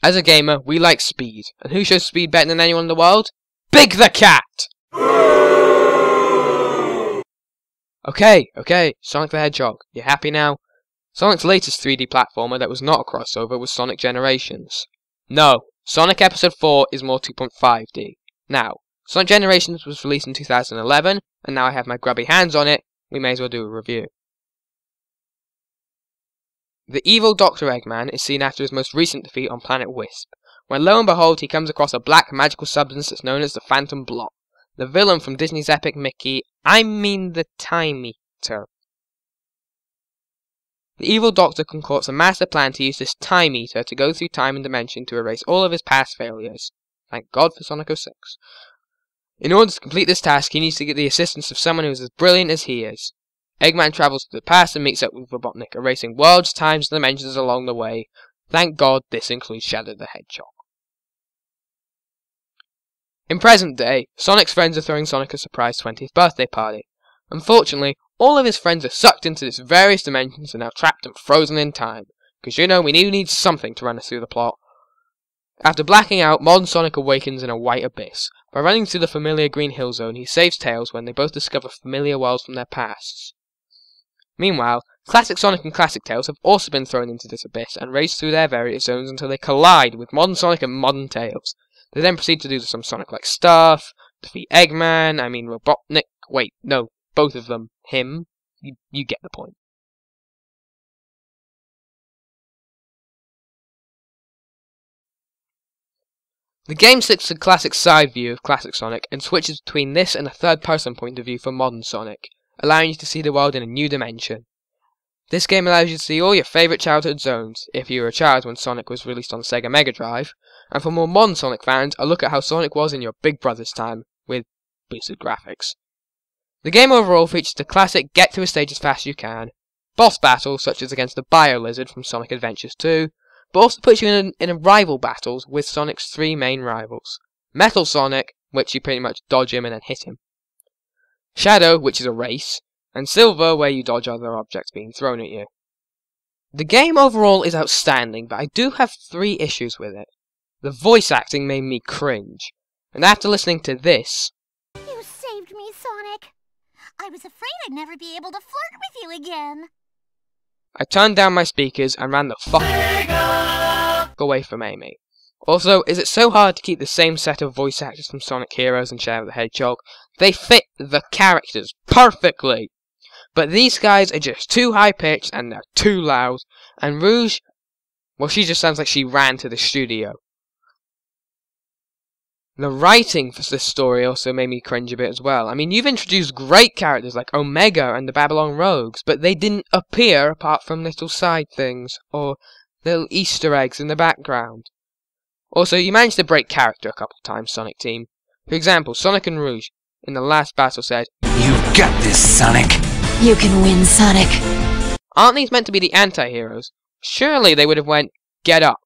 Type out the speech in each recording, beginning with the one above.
As a gamer, we like speed. And who shows speed better than anyone in the world? Big the Cat! Okay, Sonic the Hedgehog, you happy now? Sonic's latest 3D platformer that was not a crossover was Sonic Generations. No, Sonic Episode 4 is more 2.5D. Now, Sonic Generations was released in 2011, and now I have my grubby hands on it, we may as well do a review. The evil Dr. Eggman is seen after his most recent defeat on Planet Wisp, when lo and behold he comes across a black magical substance that's known as the Phantom Blot, the villain from Disney's epic Mickey, the Time Eater. The evil Doctor concocts a master plan to use this Time Eater to go through time and dimension to erase all of his past failures. Thank God for Sonic 06. In order to complete this task, he needs to get the assistance of someone who is as brilliant as he is. Eggman travels to the past and meets up with Robotnik, erasing worlds, times, and dimensions along the way. Thank God this includes Shadow the Hedgehog. In present day, Sonic's friends are throwing Sonic a surprise 20th birthday party. Unfortunately, all of his friends are sucked into this various dimensions and now trapped and frozen in time. Because you know, we need something to run us through the plot. After blacking out, modern Sonic awakens in a white abyss. By running through the familiar Green Hill Zone, he saves Tails when they both discover familiar worlds from their pasts. Meanwhile, classic Sonic and classic Tails have also been thrown into this abyss and raced through their various zones until they collide with modern Sonic and modern Tails. They then proceed to do some Sonic-like stuff, defeat Eggman, Robotnik, wait, no, both of them, him, you get the point. The game sticks to the classic side view of classic Sonic and switches between this and a third-person point of view for modern Sonic, allowing you to see the world in a new dimension. This game allows you to see all your favourite childhood zones, if you were a child when Sonic was released on Sega Mega Drive, and for more modern Sonic fans, a look at how Sonic was in your big brother's time, with boosted graphics. The game overall features the classic get to a stage as fast as you can, boss battles such as against the Bio Lizard from Sonic Adventures 2, but also puts you in rival battles with Sonic's three main rivals. Metal Sonic, which you pretty much dodge him and then hit him. Shadow, which is a race, and Silver, where you dodge other objects being thrown at you. The game overall is outstanding, but I do have 3 issues with it. The voice acting made me cringe, and after listening to this... You saved me, Sonic. I was afraid I'd never be able to flirt with you again. I turned down my speakers and ran the fuck away from Amy. Also, is it so hard to keep the same set of voice actors from Sonic Heroes and Shadow the Hedgehog? They fit the characters perfectly! But these guys are just too high-pitched and they're too loud. And Rouge, well, she just sounds like she ran to the studio. The writing for this story also made me cringe a bit as well. I mean, you've introduced great characters like Omega and the Babylon Rogues, but they didn't appear apart from little side things, or little Easter eggs in the background. Also, you managed to break character a couple times, Sonic Team. For example, Sonic and Rouge, in the last battle said, "You've got this, Sonic." You can win, Sonic. Aren't these meant to be the anti-heroes? Surely they would have went, get up.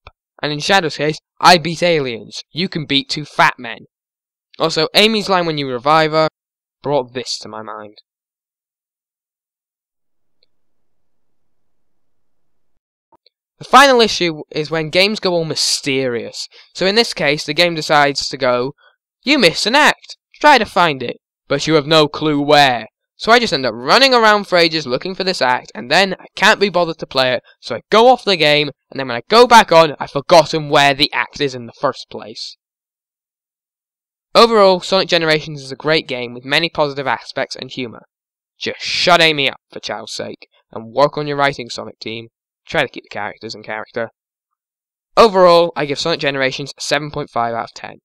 And in Shadow's case, I beat aliens. You can beat 2 fat men. Also, Amy's line when you revive her brought this to my mind. The final issue is when games go all mysterious. So in this case, the game decides to go, you missed an act. Try to find it. But you have no clue where. So I just end up running around for ages looking for this act, and then I can't be bothered to play it, so I go off the game, and then when I go back on, I've forgotten where the act is in the first place. Overall, Sonic Generations is a great game with many positive aspects and humour. Just shut Amy up, for child's sake, and work on your writing, Sonic Team. Try to keep the characters in character. Overall, I give Sonic Generations a 7.5 out of 10.